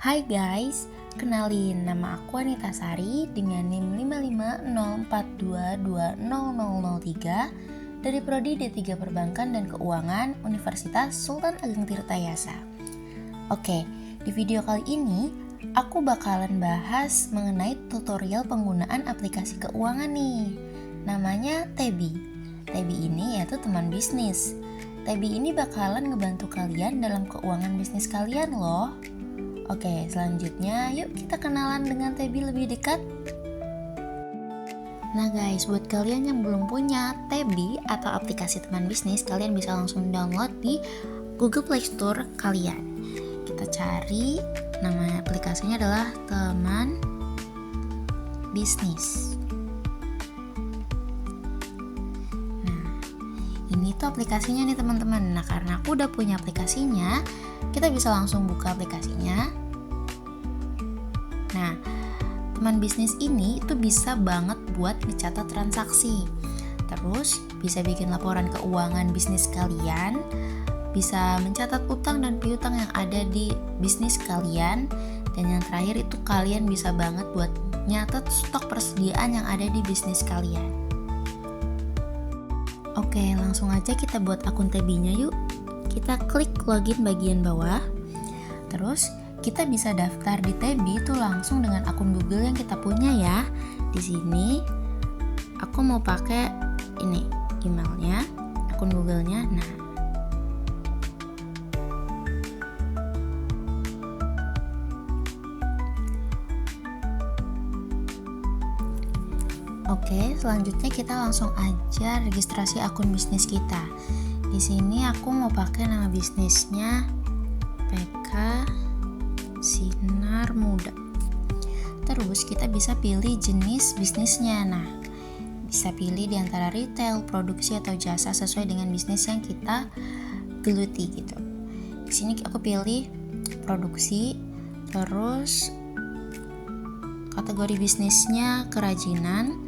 Hai guys, kenalin nama aku Anita Sari dengan NIM 5504220003 dari Prodi D3 Perbankan dan Keuangan Universitas Sultan Ageng Tirtayasa. Oke, di video kali ini aku bakalan bahas mengenai tutorial penggunaan aplikasi keuangan nih. Namanya Tebi. Tebi ini yaitu teman bisnis. Tebi ini bakalan ngebantu kalian dalam keuangan bisnis kalian loh. Oke, selanjutnya yuk kita kenalan dengan Tebi lebih dekat. Nah guys, buat kalian yang belum punya Tebi atau aplikasi teman bisnis, kalian bisa langsung download di Google Play Store kalian. Kita cari, nama aplikasinya adalah teman bisnis. Ini tuh aplikasinya nih teman-teman. Nah karena aku udah punya aplikasinya, kita bisa langsung buka aplikasinya. Nah, teman bisnis ini itu bisa banget buat mencatat transaksi. Terus bisa bikin laporan keuangan bisnis kalian, bisa mencatat utang dan piutang yang ada di bisnis kalian, dan yang terakhir itu kalian bisa banget buat nyatet stok persediaan yang ada di bisnis kalian. Oke, langsung aja kita buat akun Tebinya yuk. Kita klik login bagian bawah. Terus kita bisa daftar di Tebi itu langsung dengan akun Google yang kita punya ya. Di sini aku mau pakai ini emailnya, akun Google-nya. Nah, oke, selanjutnya kita langsung aja registrasi akun bisnis kita. Di sini aku mau pakai nama bisnisnya PK Sinar Muda. Terus kita bisa pilih jenis bisnisnya. Nah, bisa pilih di antara retail, produksi atau jasa sesuai dengan bisnis yang kita geluti gitu. Di sini aku pilih produksi, terus kategori bisnisnya kerajinan.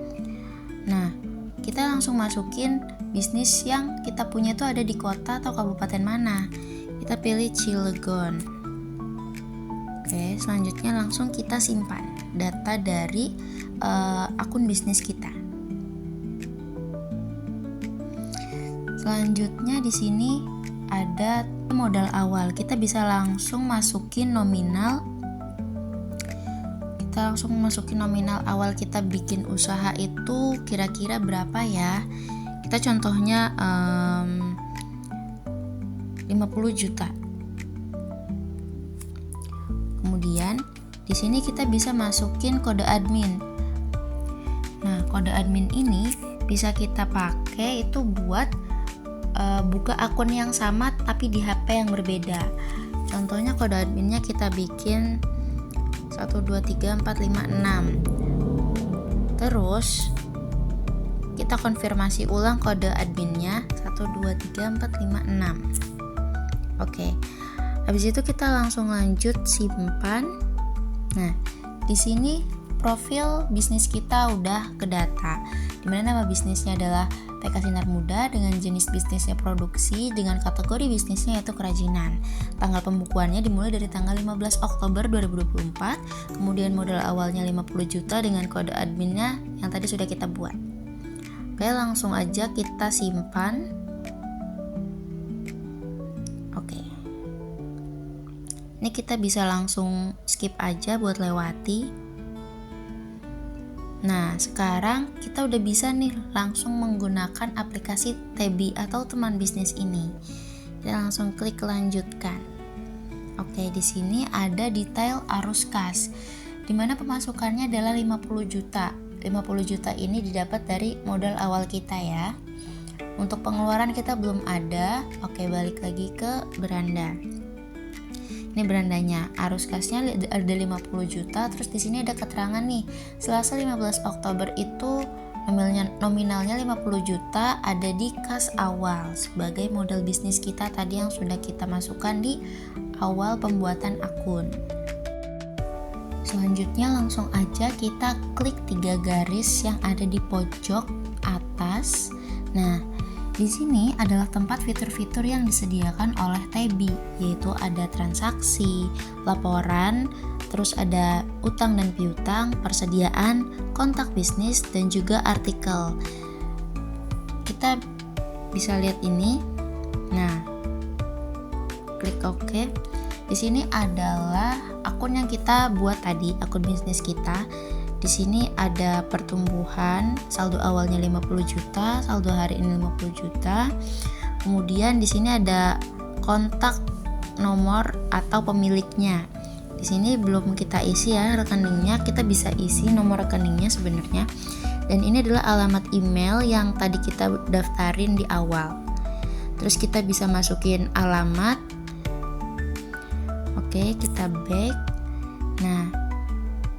Nah, kita langsung masukin bisnis yang kita punya tuh ada di kota atau kabupaten mana. Kita pilih Cilegon. Oke, selanjutnya langsung kita simpan data dari akun bisnis kita. Selanjutnya di sini ada modal awal. Kita bisa langsung masukin nominal. Kita langsung masukin nominal awal kita bikin usaha itu kira-kira berapa ya. Kita contohnya 50 juta. Kemudian di sini kita bisa masukin kode admin. Nah, kode admin ini bisa kita pakai itu buat buka akun yang sama tapi di HP yang berbeda. Contohnya kode adminnya kita bikin 1, 2, 3, 4, 5, 6. Terus kita konfirmasi ulang kode adminnya 1, 2, 3, 4, 5, 6. Oke. Habis itu kita langsung lanjut simpan. Nah, di sini profil bisnis kita udah ke data. Dimana nama bisnisnya adalah PK Sinar Muda dengan jenis bisnisnya produksi, dengan kategori bisnisnya yaitu kerajinan. Tanggal pembukuannya dimulai dari tanggal 15 Oktober 2024. Kemudian modal awalnya 50 juta dengan kode adminnya yang tadi sudah kita buat. Oke, langsung aja kita simpan. Oke. Ini kita bisa langsung skip aja buat lewati. Nah, sekarang kita udah bisa nih langsung menggunakan aplikasi Tebi atau teman bisnis ini. Kita langsung klik lanjutkan. Oke, di sini ada detail arus kas, dimana pemasukannya adalah 50 juta. 50 juta ini didapat dari modal awal kita ya. Untuk pengeluaran kita belum ada. Oke, balik lagi ke beranda. Ini berandanya, arus kasnya ada 50 juta. Terus di sini ada keterangan nih, Selasa 15 Oktober itu nominalnya 50 juta ada di kas awal sebagai modal bisnis kita tadi yang sudah kita masukkan di awal pembuatan akun. Selanjutnya langsung aja kita klik 3 garis yang ada di pojok atas. Nah, Di sini adalah tempat fitur-fitur yang disediakan oleh Tebi, yaitu ada transaksi, laporan, terus ada utang dan piutang, persediaan, kontak bisnis, dan juga artikel. Kita bisa lihat ini. Nah, klik OK. Di sini adalah akun yang kita buat tadi, akun bisnis kita. Di sini ada pertumbuhan, saldo awalnya 50 juta, saldo hari ini 50 juta. Kemudian di sini ada kontak nomor atau pemiliknya. Di sini belum kita isi ya rekeningnya, kita bisa isi nomor rekeningnya sebenarnya. Dan ini adalah alamat email yang tadi kita daftarin di awal. Terus kita bisa masukin alamat. Oke, kita back. Nah,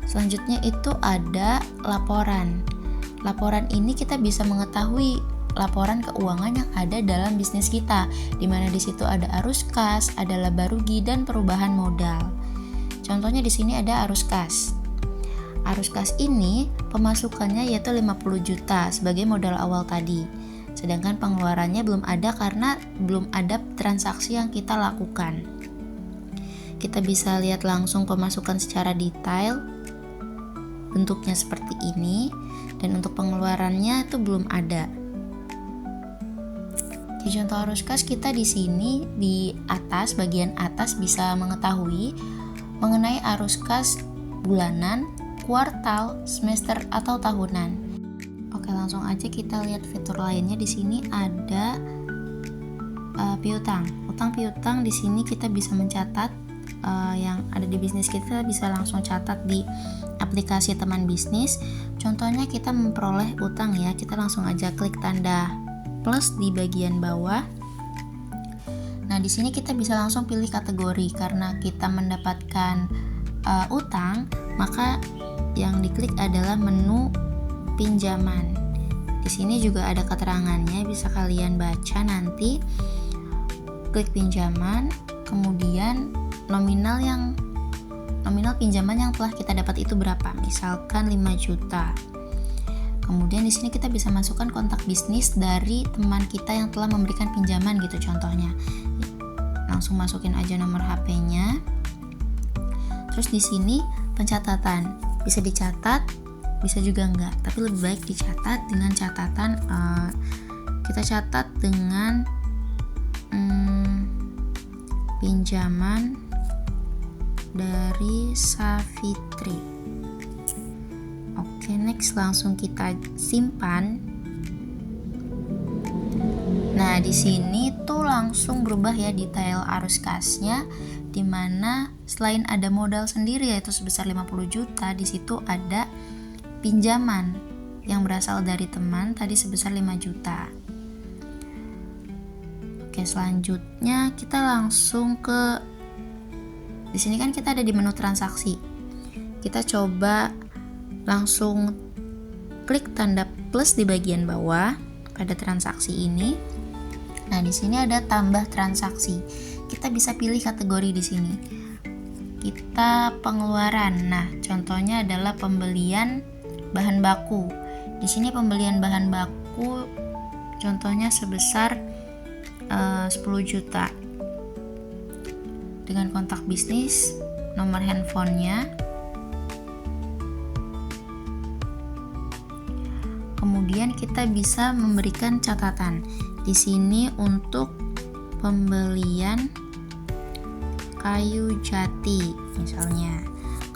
selanjutnya itu ada laporan. Laporan ini kita bisa mengetahui laporan keuangan yang ada dalam bisnis kita, di mana di situ ada arus kas, ada laba rugi dan perubahan modal. Contohnya di sini ada arus kas. Arus kas ini pemasukannya yaitu 50 juta sebagai modal awal tadi. Sedangkan pengeluarannya belum ada karena belum ada transaksi yang kita lakukan. Kita bisa lihat langsung pemasukan secara detail. Bentuknya seperti ini, dan untuk pengeluarannya itu belum ada. Di contoh arus kas kita di sini di atas, bagian atas bisa mengetahui mengenai arus kas bulanan, kuartal, semester atau tahunan. Oke, langsung aja kita lihat fitur lainnya. Di sini ada piutang. Utang piutang di sini kita bisa mencatat yang ada di bisnis kita, bisa langsung catat di aplikasi teman bisnis. Contohnya kita memperoleh utang ya, kita langsung aja klik tanda plus di bagian bawah. Nah, di sini kita bisa langsung pilih kategori. Karena kita mendapatkan utang, maka yang diklik adalah menu pinjaman. Di sini juga ada keterangannya, bisa kalian baca nanti. Klik pinjaman, kemudian nominal pinjaman yang telah kita dapat itu berapa? Misalkan 5 juta. Kemudian di sini kita bisa masukkan kontak bisnis dari teman kita yang telah memberikan pinjaman gitu contohnya. Langsung masukin aja nomor HP-nya. Terus di sini pencatatan. Bisa dicatat, bisa juga enggak. Tapi lebih baik dicatat dengan catatan kita catat dengan pinjaman dari Savitri. Oke, next langsung kita simpan. Nah, di sini tuh langsung berubah ya detail arus kasnya, dimana selain ada modal sendiri yaitu sebesar 50 juta, di situ ada pinjaman yang berasal dari teman tadi sebesar 5 juta. Oke, selanjutnya kita langsung ke di sini kan kita ada di menu transaksi. Kita coba langsung klik tanda plus di bagian bawah pada transaksi ini. Nah, di sini ada tambah transaksi. Kita bisa pilih kategori di sini. Kita pengeluaran. Nah, contohnya adalah pembelian bahan baku. Di sini pembelian bahan baku contohnya sebesar 10 juta. Dengan kontak bisnis, nomor handphonenya. Kemudian kita bisa memberikan catatan. Di sini untuk pembelian kayu jati misalnya.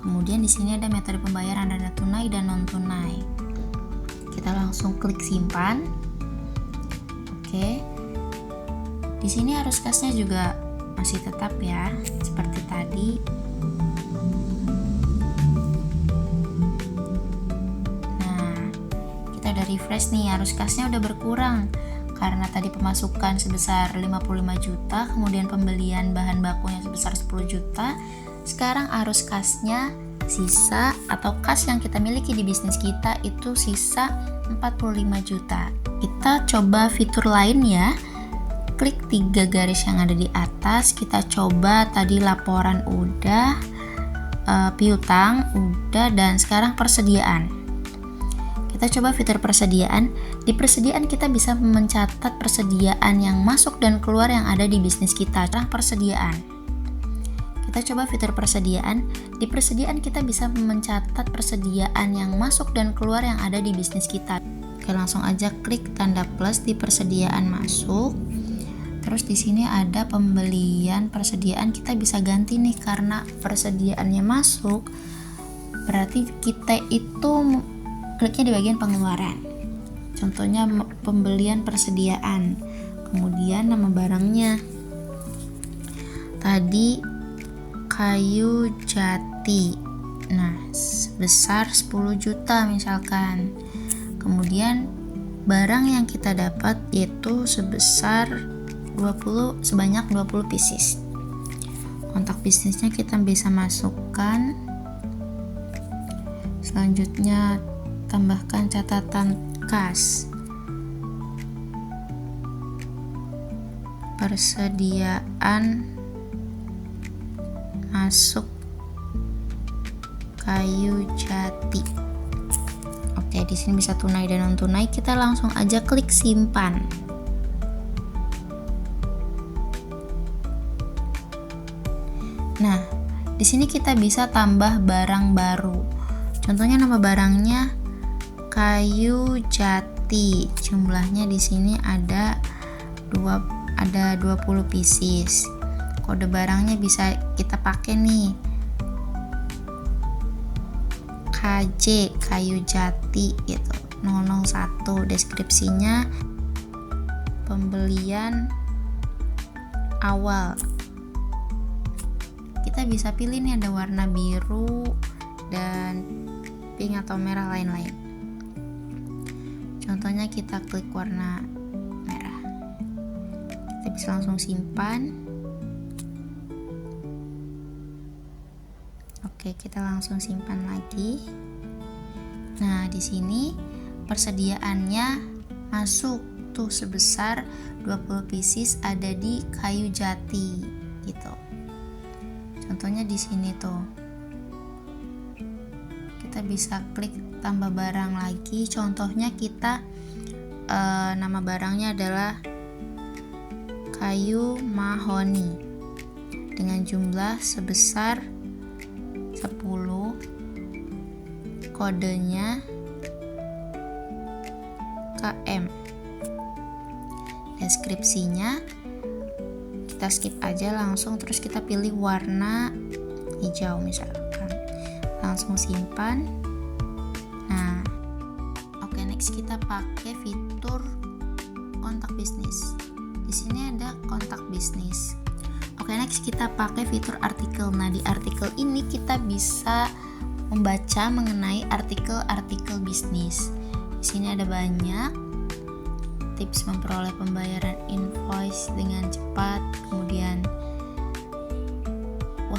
Kemudian di sini ada metode pembayaran, ada tunai dan non tunai. Kita langsung klik simpan. Oke. Di sini arus kasnya juga masih tetap ya, seperti tadi. Nah, kita udah refresh nih, arus kasnya udah berkurang karena tadi pemasukan sebesar 55 juta, kemudian pembelian bahan bakunya sebesar 10 juta. Sekarang arus kasnya sisa atau kas yang kita miliki di bisnis kita itu sisa 45 juta. Kita coba fitur lain ya. Klik 3 garis yang ada di atas. Kita coba tadi laporan udah, piutang udah, dan sekarang persediaan. Kita coba fitur persediaan. Di persediaan kita bisa mencatat persediaan yang masuk dan keluar yang ada di bisnis kita. Persediaan. Kita coba fitur persediaan. Di persediaan kita bisa mencatat persediaan yang masuk dan keluar yang ada di bisnis kita. Oke, langsung aja klik tanda plus di persediaan masuk. Terus di sini ada pembelian persediaan, kita bisa ganti nih karena persediaannya masuk. Berarti kita itu kliknya di bagian pengeluaran. Contohnya pembelian persediaan. Kemudian nama barangnya. Tadi kayu jati. Nah, sebesar 10 juta misalkan. Kemudian barang yang kita dapat yaitu sebanyak 20 pieces. Kontak bisnisnya kita bisa masukkan. Selanjutnya tambahkan catatan kas. Persediaan masuk kayu jati. Oke, di sini bisa tunai dan non tunai. Kita langsung aja klik simpan. Nah, di sini kita bisa tambah barang baru. Contohnya nama barangnya kayu jati. Jumlahnya di sini ada 20 pieces. Kode barangnya bisa kita pakai nih. KJ kayu jati gitu. 001. Deskripsinya pembelian awal. Kita bisa pilih nih ada warna biru dan pink atau merah lain-lain. Contohnya kita klik warna merah. Kita bisa langsung simpan. Oke, kita langsung simpan lagi. Nah, di sini persediaannya masuk tuh sebesar 20 pieces ada di kayu jati gitu. Contohnya di sini tuh. Kita bisa klik tambah barang lagi. Contohnya kita nama barangnya adalah kayu mahoni dengan jumlah sebesar 10. Kodenya KM. Deskripsinya kita skip aja langsung, terus kita pilih warna hijau misalkan, langsung simpan. Nah, oke, next kita pakai fitur kontak bisnis. Di sini ada kontak bisnis. Oke, next kita pakai fitur artikel. Nah, di artikel ini kita bisa membaca mengenai artikel-artikel bisnis. Di sini ada banyak tips memperoleh pembayaran invoice dengan cepat. Kemudian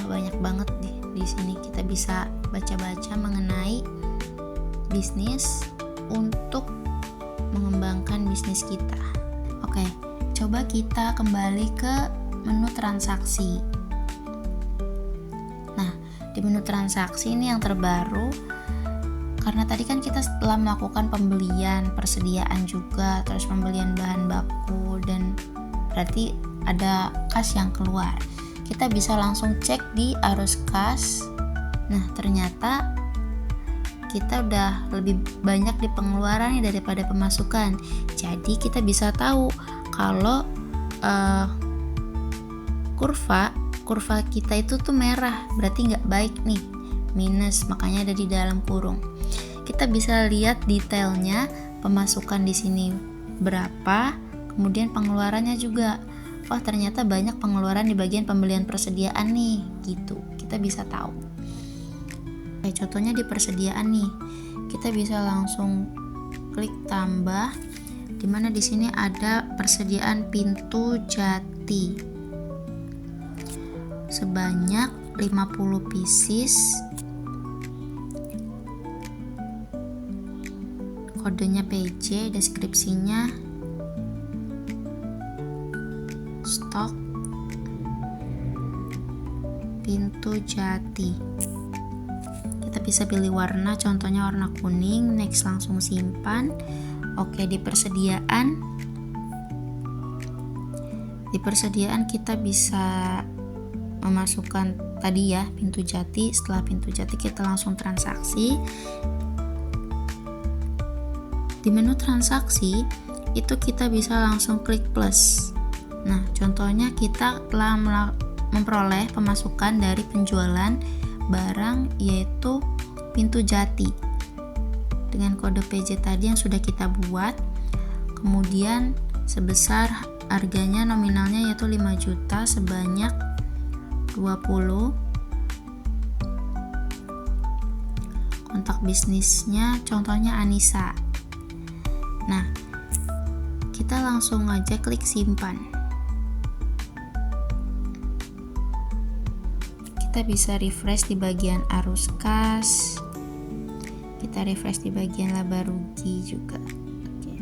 banyak banget di sini kita bisa baca-baca mengenai bisnis untuk mengembangkan bisnis kita. Oke, coba kita kembali ke menu transaksi. Nah, di menu transaksi ini yang terbaru. Karena tadi kan kita setelah melakukan pembelian, persediaan juga, terus pembelian bahan baku, dan berarti ada kas yang keluar. Kita bisa langsung cek di arus kas. Nah, ternyata kita udah lebih banyak di pengeluaran daripada pemasukan. Jadi kita bisa tahu kalau kurva kita itu tuh merah, berarti nggak baik nih, minus, makanya ada di dalam kurung. Kita bisa lihat detailnya, pemasukan di sini berapa, kemudian pengeluarannya juga. Wah, ternyata banyak pengeluaran di bagian pembelian persediaan nih, gitu. Kita bisa tahu. Kayak contohnya di persediaan nih, kita bisa langsung klik tambah, dimana di sini ada persediaan pintu jati sebanyak 50 pieces. Kodenya PJ, deskripsinya stok pintu jati. Kita bisa pilih warna, contohnya warna kuning. Next, langsung simpan. Oke, di persediaan kita bisa memasukkan tadi ya pintu jati. Setelah pintu jati kita langsung transaksi. Di menu transaksi itu kita bisa langsung klik plus. Nah, contohnya kita telah memperoleh pemasukan dari penjualan barang yaitu pintu jati dengan kode PJ tadi yang sudah kita buat. Kemudian sebesar harganya nominalnya yaitu 5 juta sebanyak 20. Kontak bisnisnya contohnya Anissa. Nah, kita langsung aja klik simpan. Kita bisa refresh di bagian arus kas. Kita refresh di bagian laba rugi juga. Oke.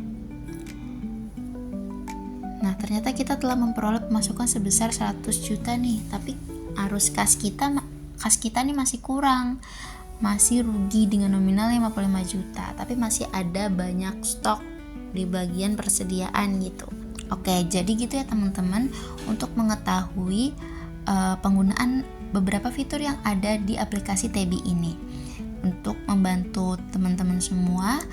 Nah, ternyata kita telah memperoleh pemasukan sebesar 100 juta nih, tapi arus kas kita nih masih kurang. Masih rugi dengan nominal 55 juta, tapi masih ada banyak stok di bagian persediaan gitu. Oke, jadi gitu ya teman-teman, untuk mengetahui penggunaan beberapa fitur yang ada di aplikasi Tebi ini untuk membantu teman-teman semua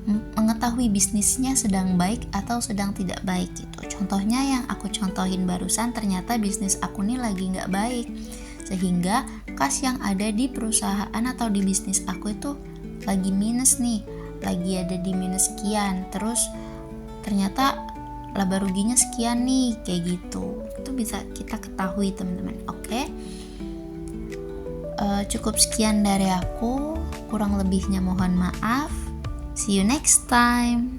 mengetahui bisnisnya sedang baik atau sedang tidak baik gitu. Contohnya yang aku contohin barusan, ternyata bisnis aku nih lagi nggak baik, sehingga kas yang ada di perusahaan atau di bisnis aku itu lagi minus nih, lagi ada di minus sekian, terus ternyata laba ruginya sekian nih, kayak gitu. Itu bisa kita ketahui teman-teman. Oke. Cukup sekian dari aku, kurang lebihnya mohon maaf. See you next time.